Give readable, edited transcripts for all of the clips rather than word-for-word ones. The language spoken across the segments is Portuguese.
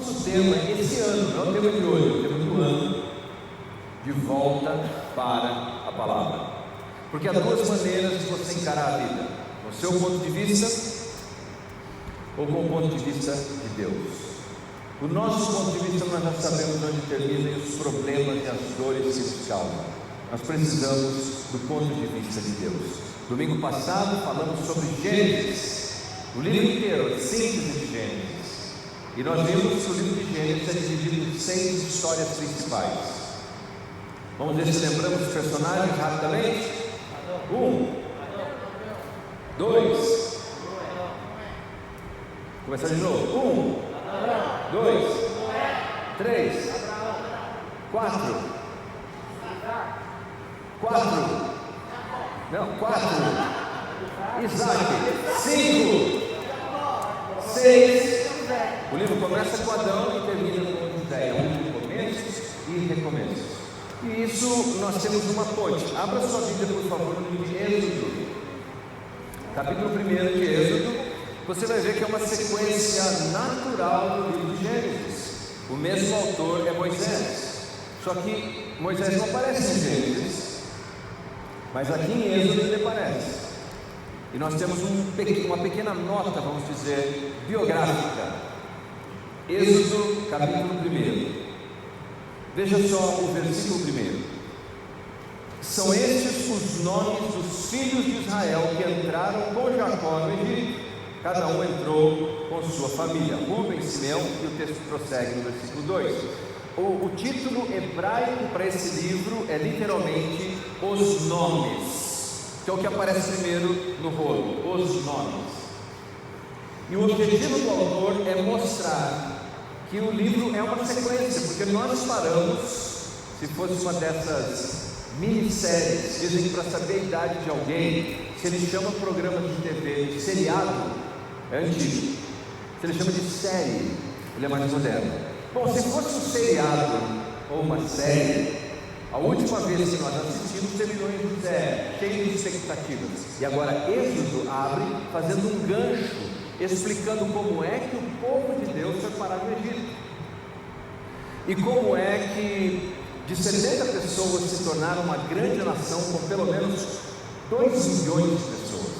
nosso tema esse ano, não é o tema de hoje, é o tema do ano, de volta para a palavra. Porque há duas maneiras de você encarar a vida: no seu ponto de vista ou com o ponto de vista de Deus. O nosso ponto de vista, nós já sabemos onde terminam os problemas e as dores que nos causam. Nós precisamos do ponto de vista de Deus. Domingo passado falamos sobre Gênesis, o livro inteiro, a síntese de Gênesis. E nós vimos que o livro de Gênesis é dividido em 6 histórias principais. Vamos ver se lembramos os personagens rapidamente. 1, 2, começar de novo. 1, 2, 3, 4, Isaac, 5, 6. O livro começa com Adão e termina com José. É um começos e recomeços. E isso nós temos uma ponte. Abra sua Bíblia, por favor, no livro de Êxodo, capítulo 1 de Êxodo. Você vai ver que é uma sequência natural do livro de Gênesis. O mesmo autor é Moisés, só que Moisés não aparece em Gênesis, mas aqui em Êxodo ele aparece. E nós temos uma pequena nota, vamos dizer, biográfica. Êxodo capítulo 1. Veja só o versículo 1. São estes os nomes dos filhos de Israel que entraram com Jacó no Egito. Cada um entrou com sua família, Rubem, Simeão, e o texto prossegue no versículo 2. O título hebraico para esse livro é literalmente Os Nomes, que é o que aparece primeiro no rolo, os nomes. E o objetivo do autor é mostrar que o livro é uma sequência, porque nós paramos, se fosse uma dessas minisséries, dizem que para saber a idade de alguém, se ele chama programa de TV de seriado, é antigo. Se ele chama de série, ele é mais moderno. Bom, se fosse um seriado ou uma série, a última vez que nós assistimos terminou em José, cheio de expectativas. E agora Êxodo abre fazendo um gancho, explicando como é que o povo de Deus foi parar no Egito. E como é que de 70 pessoas se tornaram uma grande nação com pelo menos 2 milhões de pessoas.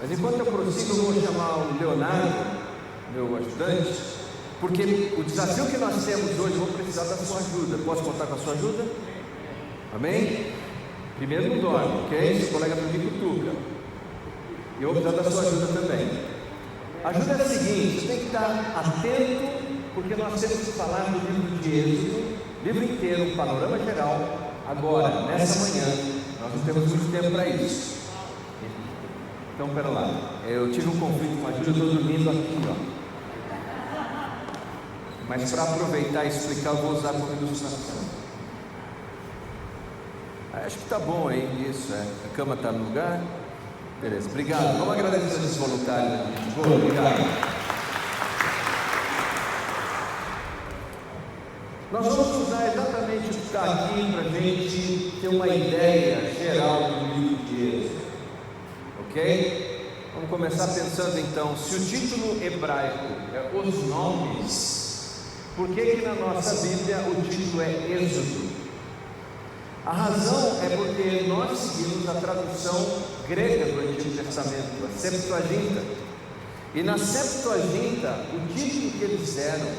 Mas enquanto eu prossigo, eu vou chamar o Leonardo, meu ajudante, porque o desafio que nós temos hoje, eu vou precisar da sua ajuda. Posso contar com a sua ajuda? Amém? Primeiro não dorme, ok? Seu colega para mim cutuca. E eu vou precisar da sua ajuda também. A ajuda é a seguinte: você tem que estar atento, porque nós temos que falar do livro de Êxodo, livro inteiro, um panorama geral. Agora, nessa manhã, nós não temos muito tempo para isso. Então, pera lá, eu tive um conflito com a Júlia, eu estou dormindo aqui, ó. Mas para aproveitar e explicar, eu vou usar como ilustração. Acho que está bom aí, isso, a cama está no lugar. Beleza, obrigado. Vamos agradecer esses voluntários aqui. Boa, obrigado. Nós vamos usar exatamente o que está aqui para a gente ter uma ideia geral do livro de Êxodo. Ok? Vamos começar pensando então, se o título hebraico é Os Nomes, por que na nossa Bíblia o título é Êxodo? A razão é porque nós seguimos a tradução grega do Antigo Testamento, a Septuaginta. E na Septuaginta, o título que eles deram,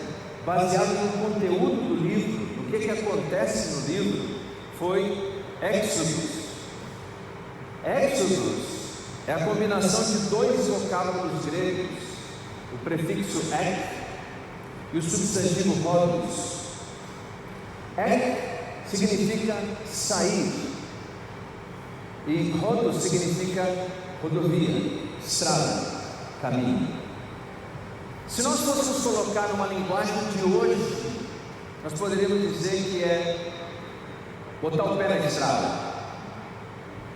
baseado no conteúdo do livro, no que acontece no livro, foi Éxodos. Éxodos é a combinação de 2 vocábulos gregos, o prefixo ek e o substantivo rodos. Ek significa sair, e rodos significa rodovia, estrada, caminho. Se nós fôssemos colocar numa linguagem de hoje, nós poderíamos dizer que é botar o pé na estrada.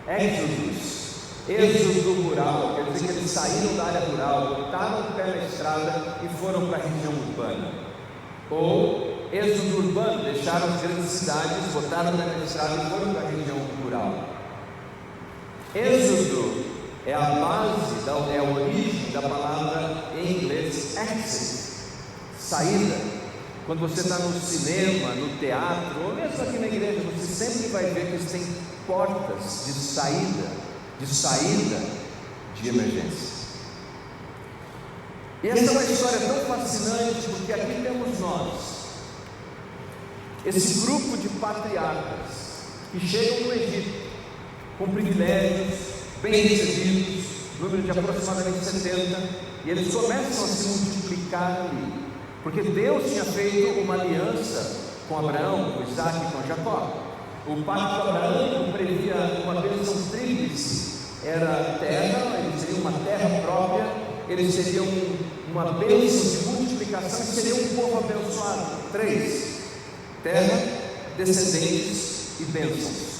Éxodos, êxodo rural, quer dizer que eles saíram da área rural, botaram o pé na estrada e foram para a região urbana. Ou êxodo urbano, deixaram as grandes cidades, botaram o pé na estrada e foram para a região rural. Êxodo é a base, é a origem da palavra em inglês exit, saída. Quando você está no cinema, no teatro, ou mesmo aqui na igreja, você sempre vai ver que eles têm portas de saída de emergência. E essa é uma história tão fascinante, porque aqui temos nós, esse grupo de patriarcas que chegam no Egito com privilégios, bem recebidos, número de aproximadamente 70, e eles começam a se multiplicar ali, porque Deus tinha feito uma aliança com Abraão, com Isaac e com Jacó. O pacto abraâmico previa uma bênção tríplice, era terra, eles teriam uma terra própria, eles teriam uma bênção de multiplicação e seriam um povo abençoado. 3: terra, descendentes e bênçãos.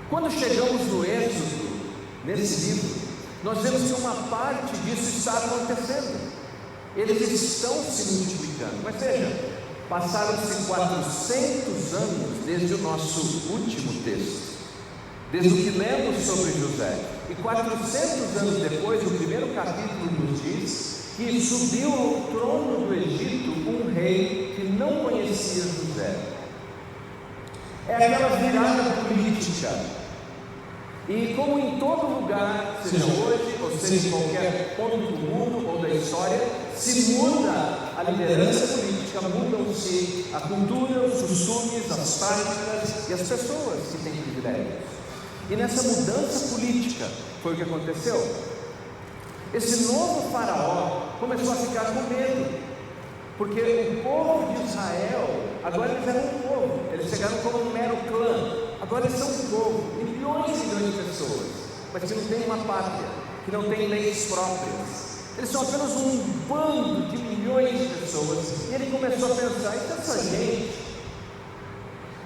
Quando chegamos no Êxodo, nesse livro, nós vemos que uma parte disso está acontecendo. Eles estão se multiplicando. Mas veja, passaram-se 400 anos desde o nosso último texto, desde o que lemos sobre José. E 400 anos depois, o primeiro capítulo nos diz que subiu ao trono do Egito um rei que não conhecia José. É aquela virada política. E como em todo lugar, seja hoje, ou seja em qualquer ponto do mundo ou da história, se muda a liderança política, mudam-se a cultura, os costumes, as práticas e as pessoas que têm privilégios. E nessa mudança política foi o que aconteceu. Esse novo faraó começou a ficar com medo, porque o povo de Israel, agora eles eram um povo, eles chegaram como um mero clã, agora eles são um povo, milhões e milhões de pessoas, mas que não tem uma pátria, que não tem leis próprias. Eles são apenas um bando de milhões de pessoas. E ele começou a pensar: e se essa gente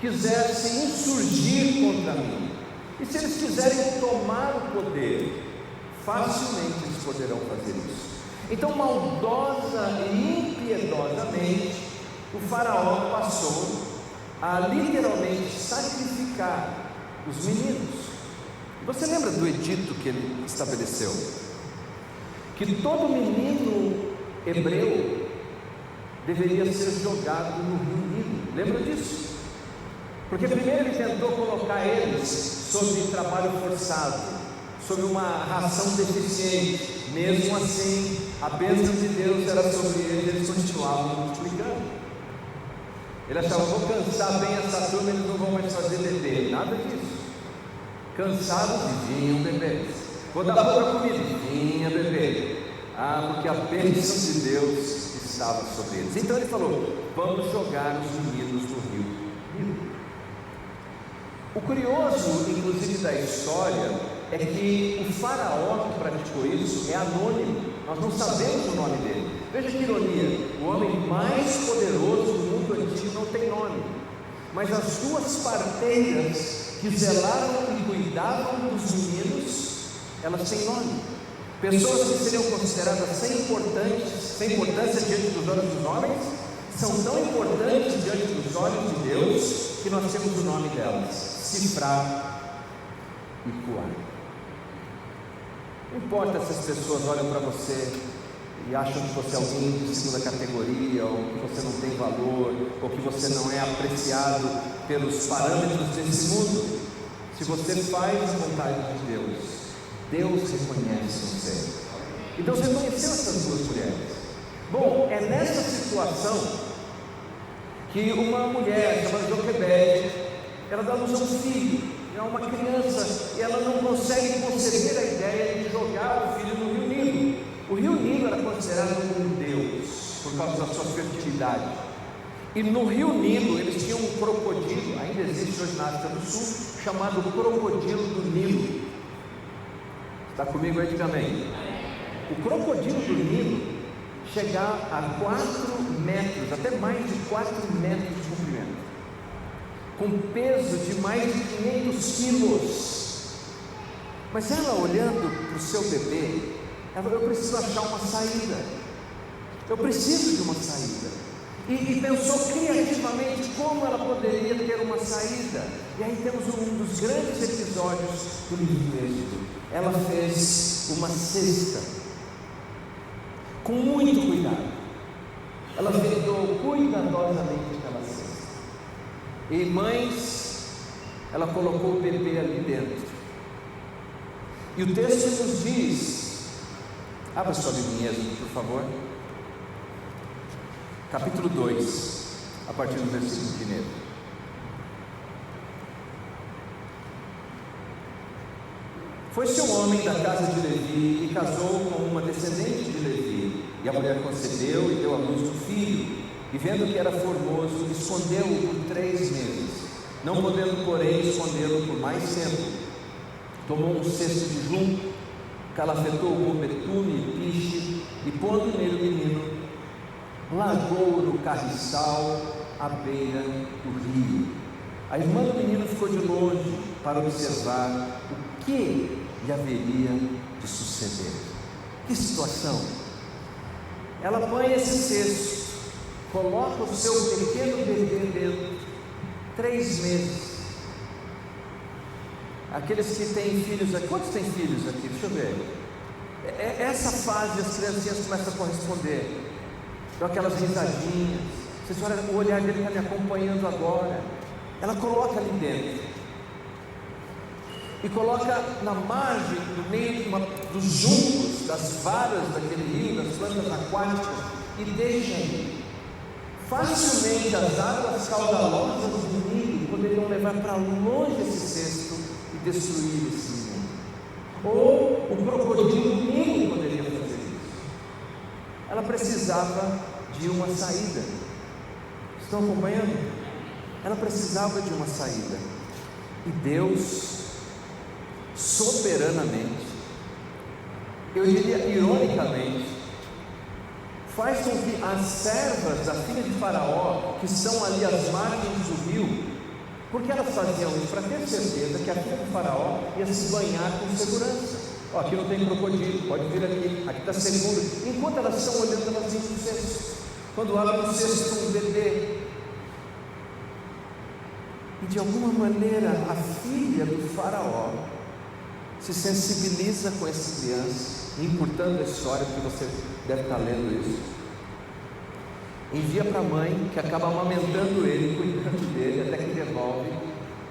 quiser se insurgir contra mim? E se eles quiserem tomar o poder? Facilmente eles poderão fazer isso. Então, maldosa e impiedosamente, o faraó passou a literalmente sacrificar os meninos. Você lembra do edito que ele estabeleceu? Que todo menino hebreu deveria ser jogado no rio Nilo. Lembra disso? Porque primeiro ele tentou colocar eles sob trabalho forçado, sob uma ração deficiente. Mesmo assim, a bênção de Deus era sobre eles, eles continuavam multiplicando. Ele achava: vou cansar bem essa turma, eles não vão mais fazer bebê. Nada disso. Cansados, vinham bebês. Vou dar pouca comida, vinha bebê. Porque a bênção de Deus estava sobre eles. Então ele falou: vamos jogar os meninos no rio Nilo. O curioso, inclusive, da história é que o faraó que praticou isso é anônimo. Nós não sabemos o nome dele. Veja que ironia: o homem mais poderoso do mundo antigo não tem nome, mas as duas parteiras que zelaram e cuidavam dos meninos, elas têm nome. Pessoas que seriam consideradas sem importância diante dos olhos dos homens, são tão importantes diante dos olhos de Deus, que nós temos o nome delas: Sifra e Puá. Não importa se as pessoas olham para você e acham que você é alguém de segunda categoria, ou que você não tem valor, ou que você não é apreciado pelos parâmetros desse mundo. Se você faz a vontade de Deus, Deus reconhece você. Então você conheceu essas duas mulheres. Bom, é nessa situação que uma mulher chamada Joquebede, ela dá luz a um filho. É uma criança, e ela não consegue conceber a ideia de jogar o filho no rio Nilo. O rio Nilo era considerado um deus, por causa da sua fertilidade. E no rio Nilo, eles tinham um crocodilo, ainda existe hoje na África do Sul, chamado crocodilo do Nilo. Está comigo aí? Diga amém. O crocodilo do Nilo chega a 4 metros, até mais de 4 metros de comprimento, com peso de mais de 500 quilos. Mas ela, olhando para o seu bebê, ela falou: eu preciso achar uma saída, eu preciso de uma saída. E pensou criativamente como ela poderia ter uma saída. E aí temos um dos grandes episódios do livro do Êxodo. Ela fez uma cesta, com muito cuidado, ela vendou cuidadosamente aquela cesta. Em mães, ela colocou o bebê ali dentro. E o texto nos diz, abra sua Bíblia, por favor, capítulo 2, a partir do versículo 1. Foi-se um homem da casa de Levi e casou com uma descendente de Levi, e a mulher concebeu e deu à luz um filho, e vendo que era formoso, escondeu-o por 3 meses, não podendo, porém, escondê-lo por mais tempo. Tomou um cesto de junco, calafetou com betume e piche, e pondo nele o menino, largou-o no carriçal à beira do rio. A irmã do menino ficou de longe para observar o que lhe haveria de suceder. Que situação! Ela põe esse cesto, coloca o seu pequeno bebê dentro, 3 meses. Aqueles que têm filhos aqui, quantos têm filhos aqui? Deixa eu ver. Essa fase as criancinhas começam a corresponder, dão aquelas risadinhas. Vocês olham, o olhar dele está me acompanhando agora. Ela coloca ali dentro e coloca na margem, no meio dos juncos, das varas daquele rio, das plantas aquáticas, e deixa ali. Facilmente as águas caudalosas do Nilo poderiam levar para longe esse cesto e destruir esse menino. Ou o crocodilo Nilo poderia fazer isso. Ela precisava de uma saída. Estão acompanhando? Ela precisava de uma saída. E Deus, soberanamente, eu diria ironicamente, faz com que as servas da filha de Faraó, que estão ali às margens do rio, porque elas faziam isso para ter certeza que a filha de Faraó ia se banhar com segurança. Aqui não tem crocodilo, pode vir aqui está seguro. Enquanto elas estão olhando, elas veem o cesto. Quando abrem o cesto, um bebê. E de alguma maneira a filha do Faraó se sensibiliza com essa criança, encurtando a história, porque você deve estar lendo isso. Envia para a mãe, que acaba amamentando ele, cuidando dele, até que devolve.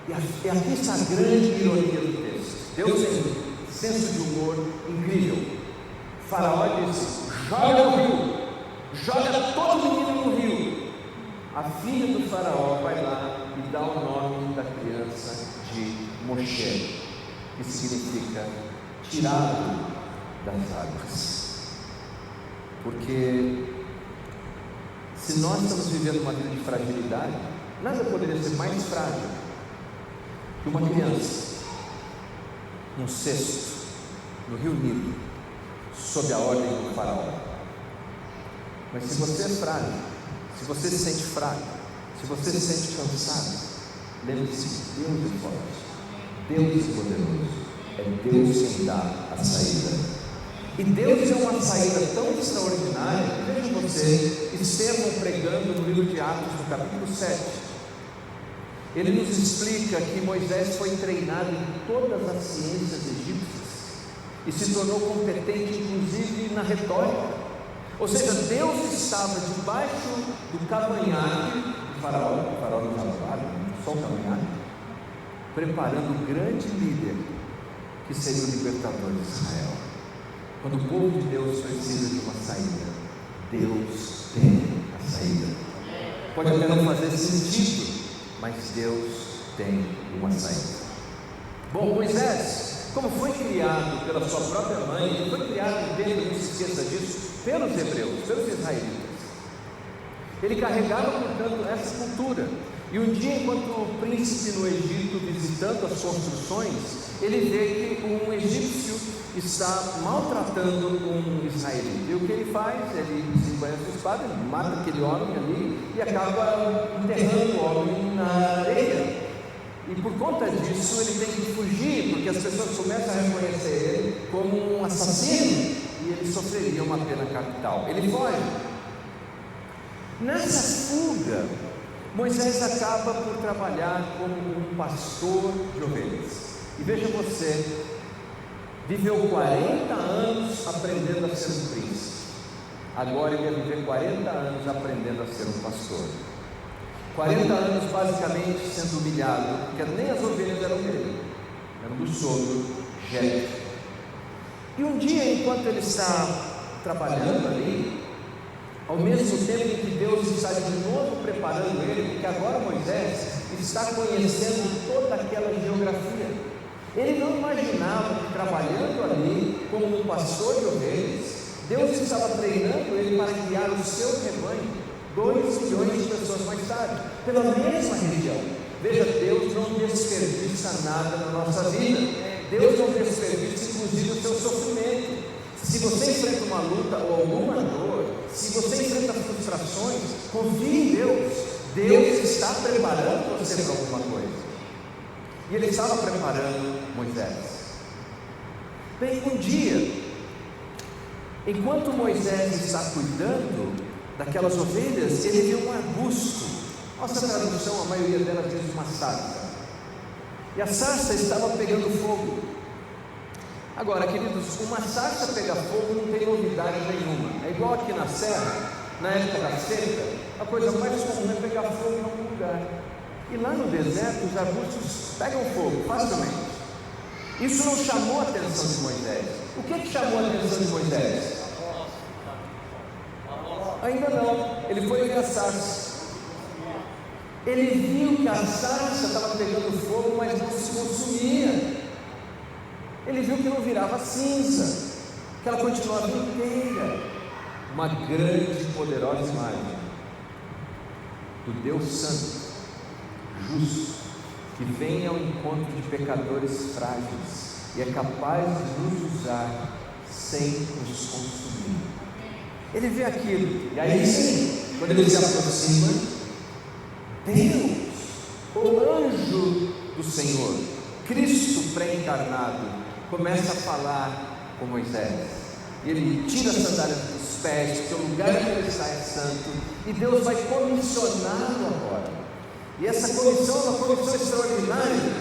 E aqui está a grande ironia do texto. Deus tem senso de humor incrível. Faraó disse: joga no rio, joga todo menino no rio. A filha do Faraó vai lá e dá o nome da criança de Moshe, que significa tirado das águas. Porque se nós estamos vivendo uma vida de fragilidade, nada poderia ser mais frágil que uma criança num cesto no rio Nilo, sob a ordem do Faraó. Mas se você é frágil, se você se sente fraco, se você se sente cansado, lembre-se que Deus é forte, Deus é poderoso, é Deus quem dá a saída. E Deus é uma saída tão extraordinária que, veja você, Estevão pregando no livro de Atos, no capítulo 7, ele nos explica que Moisés foi treinado em todas as ciências egípcias e se tornou competente inclusive na retórica. Ou seja, Deus estava debaixo do cavanhaque do Faraó, o Faraó não estava lá, só o cavanhaque, preparando o grande líder que seria o libertador de Israel. Quando o povo de Deus precisa de uma saída, Deus tem a saída. Pode até não fazer sentido, mas Deus tem uma saída. Bom, Moisés, como foi criado pela sua própria mãe, ele foi criado dentro, não se esqueça disso, pelos hebreus, pelos israelitas. Ele carregava, portanto, essa cultura. E um dia, enquanto o príncipe no Egito, visitando as construções, ele vê que um egípcio está maltratando um israelita. E o que ele faz? Ele desembanha sua espada, ele mata aquele homem ali e acaba enterrando o homem na areia. E por conta disso ele tem que fugir, porque as pessoas começam a reconhecer ele como um assassino e ele sofreria uma pena capital. Ele foge. Nessa fuga, Moisés acaba por trabalhar como um pastor de ovelhas. E veja você, viveu 40 anos aprendendo a ser um príncipe. agora ele ia viver 40 anos aprendendo a ser um pastor. 40 anos basicamente sendo humilhado, porque nem as ovelhas eram dele, eram do sogro Jetro. E um dia, enquanto ele está trabalhando ali, ao mesmo tempo em que Deus está de novo preparando ele, porque agora Moisés está conhecendo toda aquela geografia. Ele não imaginava que, trabalhando ali como um pastor de ovelhas, Deus estava treinando ele para guiar o seu rebanho 2 milhões de pessoas mais tarde, pela mesma região. Veja, Deus não desperdiça nada na nossa vida. Deus não desperdiça inclusive o seu sofrimento. Se você enfrenta uma luta ou alguma dor, se você enfrenta frustrações, confie em Deus. Deus está preparando você para alguma coisa. E Ele estava preparando Moisés. Bem, um dia, enquanto Moisés está cuidando daquelas ovelhas, ele viu um arbusto. Nossa tradução, a maioria delas diz uma sarça. E a sarça estava pegando fogo. Agora, queridos, uma sarça pegar fogo não tem novidade nenhuma. É igual aqui na serra, na época da seca, a coisa mais comum é pegar fogo em algum lugar. E lá no deserto, os arbustos pegam fogo facilmente. Isso não chamou a atenção de Moisés. O que chamou a atenção de Moisés? Ainda não. Ele foi ver a sarça. Ele viu que a sarça estava pegando fogo, mas não se consumia. Ele viu que não virava cinza, que ela continuava inteira. Uma grande e poderosa imagem do Deus Santo, justo, que vem ao encontro de pecadores frágeis e é capaz de nos usar sem nos consumir. Ele vê aquilo, e aí sim, quando ele se aproxima, Deus, o anjo do Senhor, Cristo pré-encarnado, começa a falar com Moisés. E ele tira as sandálias dos pés, porque o lugar que ele está é santo, e Deus vai comissioná-lo agora. E essa comissão é uma comissão extraordinária,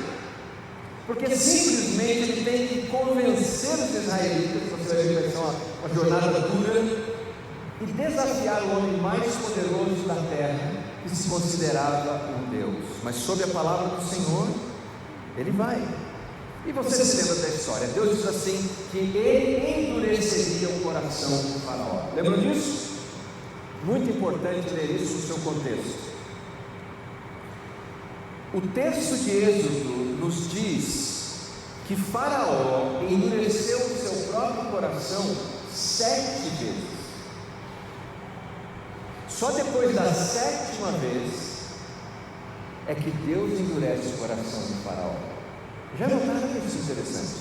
porque simplesmente ele tem que convencer os israelitas, você vai ver que vai ser uma jornada dura, e desafiar o homem mais poderoso da terra, que se considerava um Deus. Mas sob a palavra do Senhor, ele vai. E você se lembra da história? Deus diz assim, que ele endureceria o coração do faraó. Lembram disso? Muito importante ler isso no seu contexto. O texto de Êxodo nos diz que Faraó endureceu o seu próprio coração 7 vezes. Só depois da 7ª vez é que Deus endurece o coração do Faraó. Já notaram isso interessante?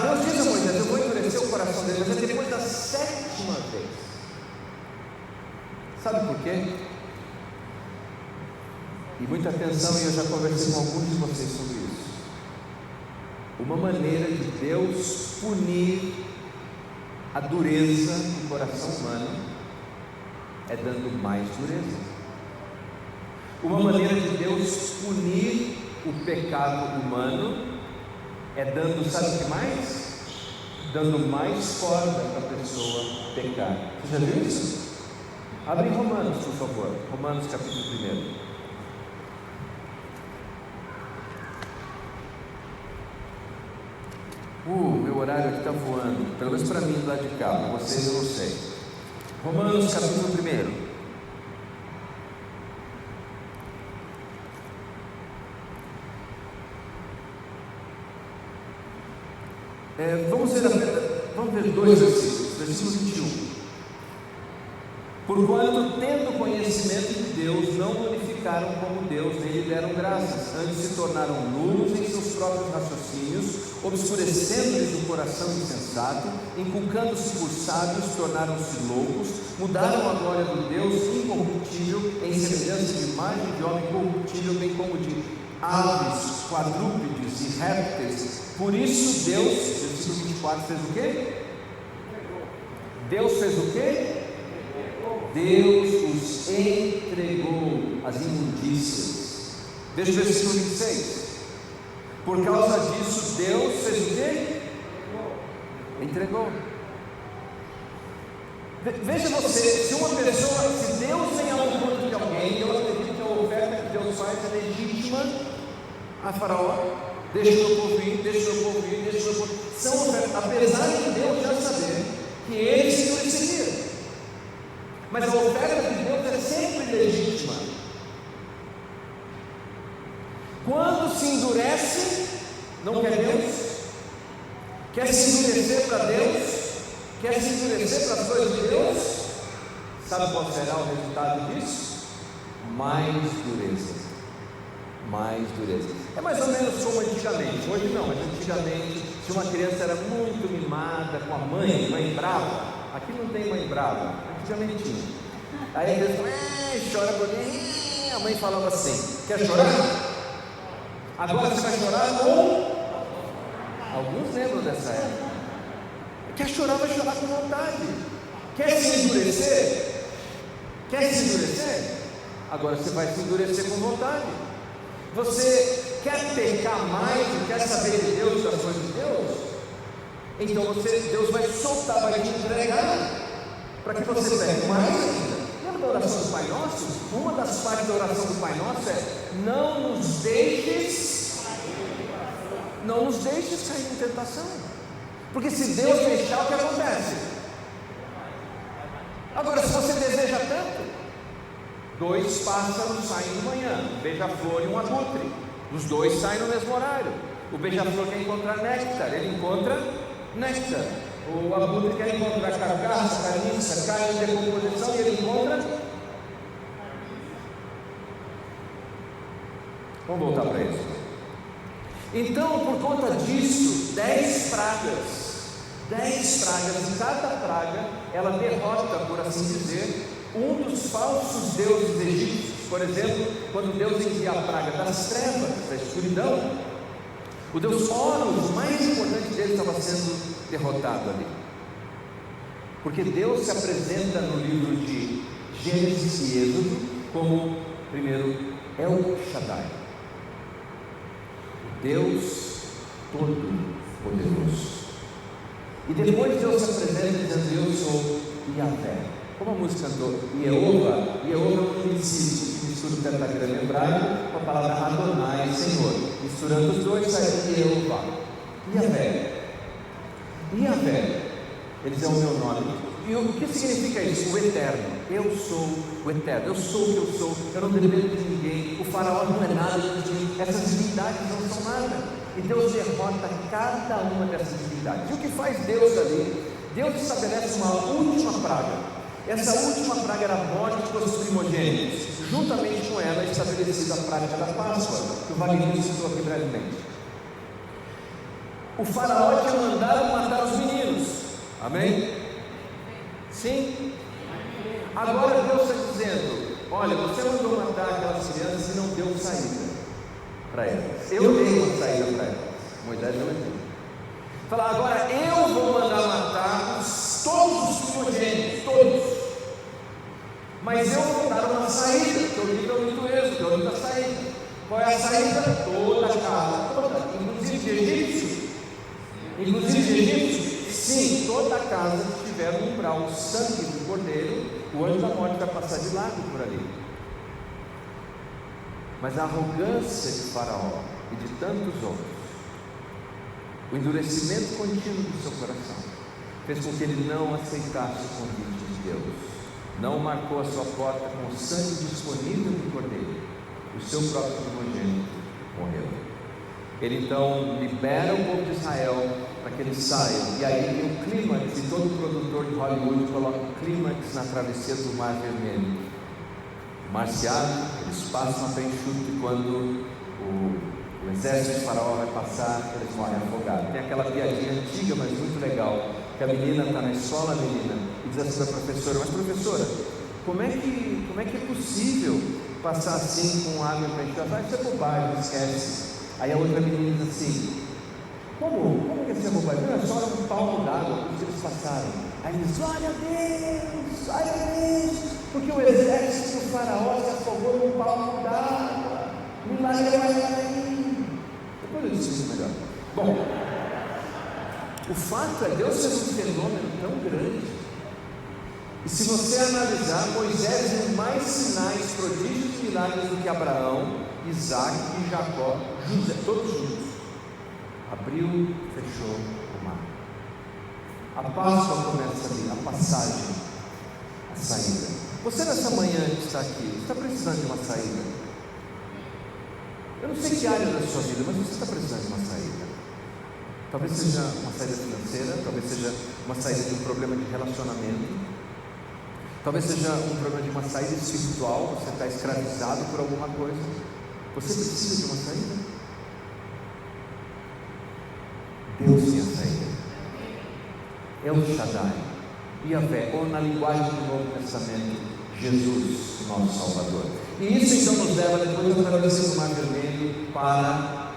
Deus diz a Moisés, eu vou endurecer o coração dele, mas é depois da 7ª vez. Sabe por quê? E muita atenção, e eu já conversei com alguns de vocês sobre isso. Uma maneira de Deus punir a dureza do coração humano é dando mais dureza. Uma maneira de Deus punir o pecado humano é dando, sabe o que mais? Dando mais corda para a pessoa pecar. Você já viu isso? Abre em Romanos, por favor. Romanos capítulo 1. Meu horário aqui está voando, pelo menos para mim do lado de cá, para vocês eu não sei. Romanos capítulo 1. Vamos ver 2 versículos, versículo 21. Porquanto, tendo conhecimento de Deus, não glorificaram como Deus, nem lhe deram graças, antes se tornaram nulos em seus próprios raciocínios, obscurecendo-lhes o coração insensato, inculcando-se por sábios, tornaram-se loucos, mudaram a glória do Deus incorruptível em semelhança de imagem de homem corruptível, bem como de aves, quadrúpedes e répteis. Por isso Deus, versículo 24, fez o quê? Deus fez o quê? Deus os entregou às imundícias. Veja o versículo 26. Por causa disso, Deus fez o quê? Entregou. Veja você, se uma pessoa, se Deus vem ao encontro de alguém, eu acredito que a oferta que Deus faz é legítima a Faraó. Deixa o meu povo ir, deixa o meu povo ir, deixa o meu povo ir. São ofertas, apesar de Deus já saber que ele se endureceria. Mas a oferta de Deus é sempre legítima. Quando se endurece, não quer Deus? Quer se endurecer para Deus? Quer se endurecer para as coisas de Deus? Sabe qual será o resultado disso? Mais dureza. Mais dureza. É mais ou menos como antigamente. Hoje não, mas antigamente, se uma criança era muito mimada com a mãe brava, aqui não tem mãe brava, antigamente tinha. Aí a criança chora bonito, a mãe falava assim: quer chorar? Agora você vai chorar com... Alguns lembram dessa época. Quer chorar, vai chorar com vontade. Quer se endurecer? Quer se endurecer? Agora você vai se endurecer com vontade. Você quer pecar mais e quer saber de Deus, das coisas de Deus? Então Deus vai soltar, vai te entregar para que você pegue mais ainda. Lembra da oração do Pai Nosso? Uma das partes da oração do Pai Nosso é: não nos deixes cair em tentação. Porque se Deus deixar, o que acontece? Agora, se você deseja tanto, 2 pássaros saem de manhã, um beija-flor e um abutre. Os 2 saem no mesmo horário. O beija-flor quer encontrar néctar, ele encontra néctar. O abutre quer encontrar carcaça, carniça, carne de decomposição, e ele encontra. Vamos voltar para isso. Então, por conta disso, 10 pragas, e cada praga, ela derrota, por assim dizer, um dos falsos deuses egípcios. Por exemplo, quando Deus envia a praga das trevas, da escuridão, o deus Horus, o mais importante dele, estava sendo derrotado ali. Porque Deus se apresenta no livro de Gênesis e Êxodo como, primeiro, El Shaddai, Deus Todo-Poderoso. E depois Deus se apresenta dizendo: eu sou Yahvé. Como a música cantou, Yehová é um nome de si, que mistura o pentagrama hebraico com a palavra Adonai, Senhor. Misturando os dois, sai Yehová. Yahvé, ele diz: é o meu nome. E o que significa isso? O eterno. Eu sou o eterno, eu sou o que eu sou, eu não dependo de ninguém. O faraó não é nada de mim, essas divindades não são nada. E Deus derrota cada uma dessas divindades. E o que faz Deus ali? Deus estabelece uma última praga. Essa última praga era a morte dos primogênitos. Juntamente com ela é estabelecida a praga da Páscoa, que o Wagner citou aqui brevemente. O faraó tinha mandado matar os meninos. Amém? Sim? Agora Deus está dizendo: olha, você mandou matar aquelas crianças e não deu saída para elas. Eu dei uma saída para elas. Moisés não deu. Fala: agora eu vou mandar matar todos os primogênitos, todos. Mas eu vou dar uma saída, que eu li no livro do Êxodo, que é o livro da saída. Qual é a saída? Toda a casa, toda, inclusive de egípcios. Inclusive de egípcios. Sim, toda a casa que tiver no umbral o sangue do cordeiro, o anjo da morte vai passar de lado por ali. Mas a arrogância de Faraó e de tantos outros, o endurecimento contínuo do seu coração, fez com que ele não aceitasse o convite de Deus, não marcou a sua porta com o sangue disponível do cordeiro. O seu próprio primogênito morreu. Ele então libera o povo de Israel para que eles saiam, e aí tem o clímax, e todo produtor de Hollywood coloca o clímax na travessia do Mar Vermelho. O mar se abre, eles passam a pé enxuto, e quando o exército de Faraó vai passar, eles morrem afogados. Tem aquela piadinha antiga, mas muito legal, que a menina está na escola, e diz assim para a professora: mas professora, como é que é possível passar assim com água para enxuto? Ela fala: isso é bobagem, esquece. Aí a outra menina diz assim: como que é bobagem? Não, é só um palmo d'água que eles passaram. Aí eles: glória a Deus, porque o exército do faraó se afogou num palmo d'água. Milagre vai cair. Depois eu disse isso melhor. Bom, o fato é, Deus fez um fenômeno tão grande E se você analisar, Moisés viu mais sinais, prodígios e milagres do que Abraão, Isaac e Jacó, José, todos juntos. Abriu, fechou o mar. A Páscoa começa ali, a passagem, a saída. Você nessa manhã que está aqui, está precisando de uma saída? Eu não sei que área da sua vida, mas você está precisando de uma saída. Talvez seja uma saída financeira, talvez seja uma saída de um problema de relacionamento, talvez seja um problema de uma saída espiritual, você está escravizado por alguma coisa. Você precisa de uma saída? Deus tem a saída. El Shaddai, Yahvé, ou na linguagem do Novo Testamento, Jesus, nosso Salvador. E isso então nos leva depois do atravessar o Mar Vermelho para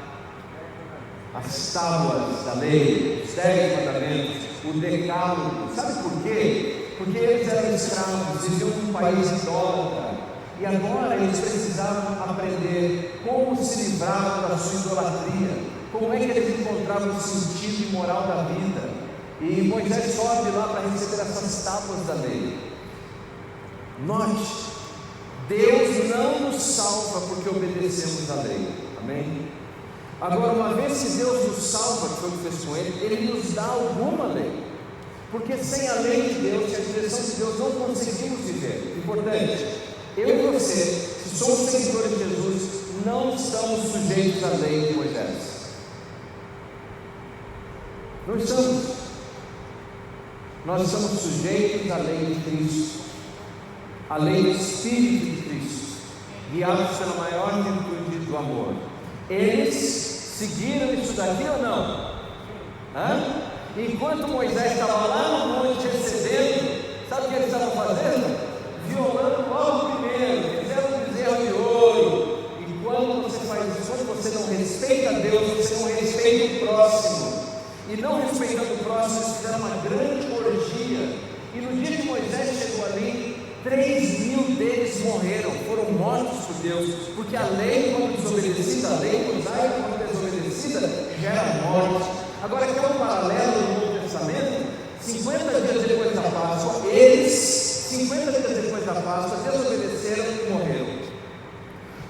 as tábuas da lei, os 10 mandamentos, o decálogo. Sabe por quê? Porque eles eram escravos, viviam num país idólatra, e agora eles precisavam aprender como se livrar da sua idolatria, como é que eles encontravam o sentido e moral da vida. E Moisés sobe lá para receber essas tábuas da lei. Note, Deus não nos salva porque obedecemos a lei, amém? Agora, uma vez que Deus nos salva, que foi o que fez com Ele nos dá alguma lei, porque sem a lei de Deus, sem a direção de Deus, não conseguimos viver. Importante, eu e você, se somos seguidores de Jesus, não estamos sujeitos à lei de Moisés. Não estamos. Nós estamos sujeitos à lei de Cristo, à lei do Espírito de Cristo, guiados pela maior virtude do amor. Eles seguiram isso daqui ou não? Enquanto Moisés estava lá no monte recebendo, sabe o que eles estavam fazendo? Violando logo o primeiro, fizeram um bezerro de ouro. E quando você faz isso, quando você não respeita Deus, você não respeita o próximo. E não respeitando o próximo, eles fizeram uma grande orgia. E no dia que Moisés chegou ali, 3.000 deles morreram, foram mortos por Deus, porque a lei, quando desobedecida, a lei mosaica, quando desobedecida, gera morte. Agora, aqui é um paralelo no Novo Testamento. 50 dias depois da Páscoa, eles, 50 dias depois da Páscoa, desobedeceram e morreram.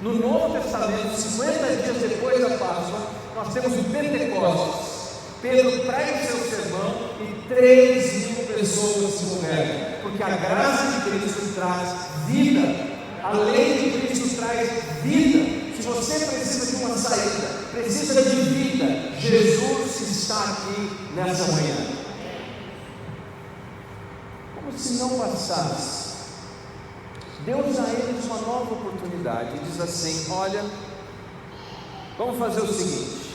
No Novo Testamento, 50 dias depois da Páscoa, nós temos o Pentecostes. Pedro prega o seu sermão e 3.000 pessoas se convertem, porque a graça de Cristo traz vida, a lei de Cristo traz vida. Se você precisa de uma saída, precisa de vida, Jesus está aqui nessa manhã. Como se não bastasse, Deus dá a eles uma nova oportunidade e diz assim: olha, vamos fazer o seguinte,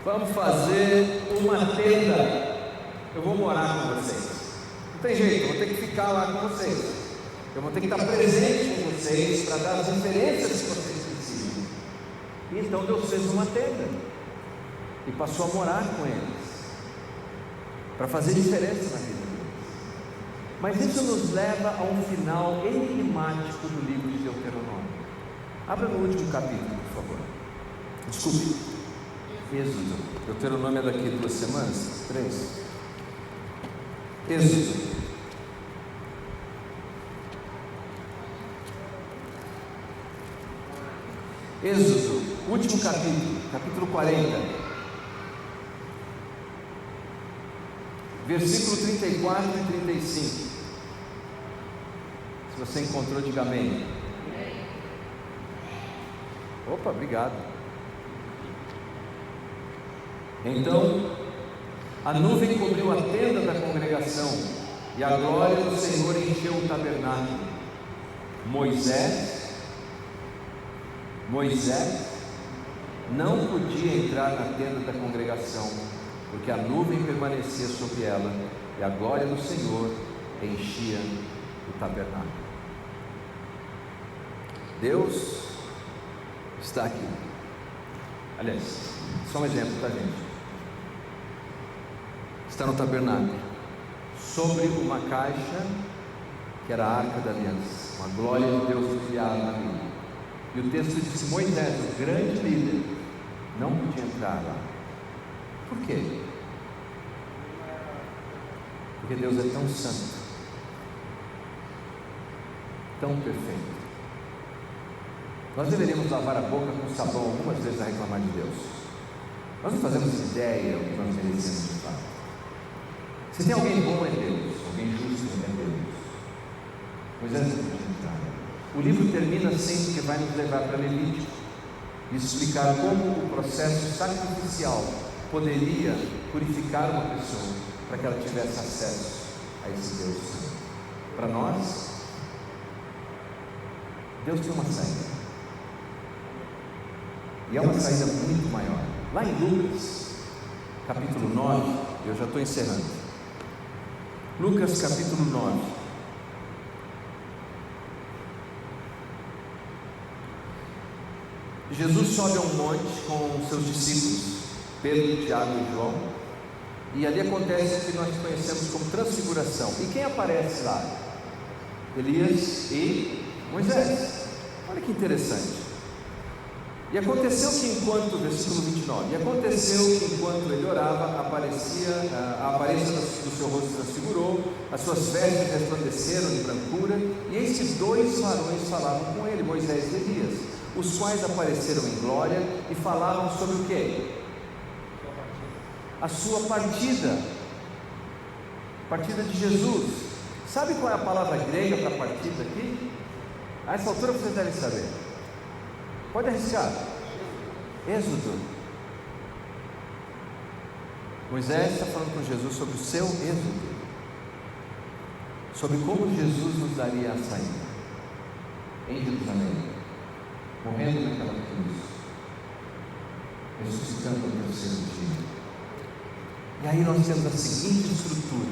vamos fazer uma tenda, eu vou morar com vocês, não tem jeito, eu vou ter que ficar lá com vocês, eu vou ter que estar presente com vocês, para dar as referências que vocês precisam. E então Deus fez uma tenda, e passou a morar com eles, para fazer diferença na vida deles. Mas isso nos leva a um final enigmático do livro de Deuteronômio. Abra no último capítulo, por favor. Desculpe. Êxodo. Deuteronômio é daqui 2 semanas? 3. Êxodo. Êxodo, último capítulo, capítulo 40. Versículo 34 e 35. Se você encontrou, diga amém. Opa, obrigado. Então a nuvem cobriu a tenda da congregação, e a glória do Senhor encheu o tabernáculo. Moisés não podia entrar na tenda da congregação, porque a nuvem permanecia sobre ela, e a glória do Senhor enchia o tabernáculo. Deus está aqui. Aliás, só um exemplo, tá, gente? Está no tabernáculo, sobre uma caixa que era a Arca da Aliança, uma glória de Deus enviada na Bíblia. E o texto diz que Moisés, o grande líder, não podia entrar lá. Por quê? Porque Deus é tão santo tão perfeito. Nós deveríamos lavar a boca com sabão algumas vezes a reclamar de Deus. Nós não fazemos ideia do que nós merecemos de fato. Se tem alguém bom é Deus, alguém justo é Deus. Moisés não podia entrar. O livro termina sempre que vai nos levar para Levítico e explicar como o processo sacrificial poderia purificar uma pessoa para que ela tivesse acesso a esse Deus Santo. Para nós, Deus tem uma saída. E é uma saída muito maior. Lá em Lucas, capítulo 9, eu já estou encerrando. Lucas, capítulo 9. Jesus sobe a um monte com seus discípulos, Pedro, Tiago e João, e ali acontece o que nós conhecemos como transfiguração. E quem aparece lá? Elias e Moisés. Olha que interessante. E aconteceu que enquanto, versículo 29, e aconteceu que enquanto ele orava, a aparência do seu rosto transfigurou, as suas vestes resplandeceram de brancura, e eis que 2 varões falavam com ele, Moisés e Elias, os quais apareceram em glória e falavam sobre o quê? A sua partida de Jesus. Sabe qual é a palavra grega para partida aqui? A essa altura vocês devem saber. Pode arriscar. Êxodo. Moisés está falando com Jesus sobre o seu êxodo, sobre como Jesus nos daria a saída em Jerusalém, morrendo naquela cruz, ressuscitando no terceiro dia. E aí nós temos a seguinte estrutura: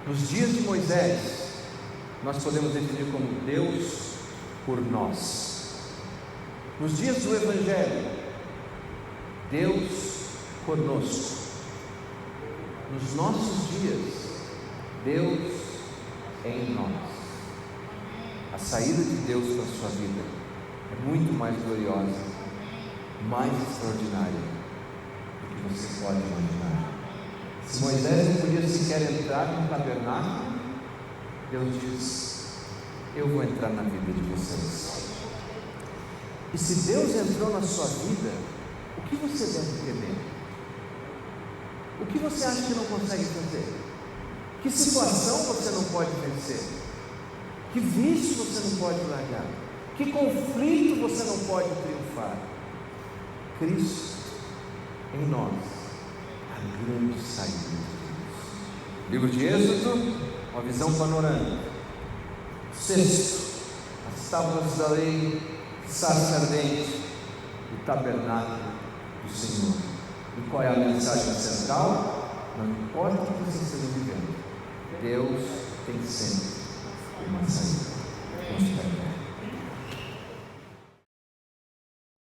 nos dias de Moisés, nós podemos definir como Deus por nós. Nos dias do Evangelho, Deus conosco. Nos nossos dias, Deus em nós. A saída de Deus para a sua vida é muito mais gloriosa, mais extraordinária do que você pode imaginar. Se Moisés não podia sequer entrar no tabernáculo, Deus diz: eu vou entrar na vida de vocês. E se Deus entrou na sua vida, o que você deve temer? O que você acha que não consegue fazer? Que situação você não pode vencer? Que vício você não pode largar? Que conflito você não pode triunfar? Cristo em nós, a grande saída de Deus. Livro de Êxodo, uma visão panorâmica. 6, as tábuas da lei, sarça ardente, o tabernáculo do Senhor. E qual é a mensagem central? Não importa o que você esteja vivendo, Deus tem sempre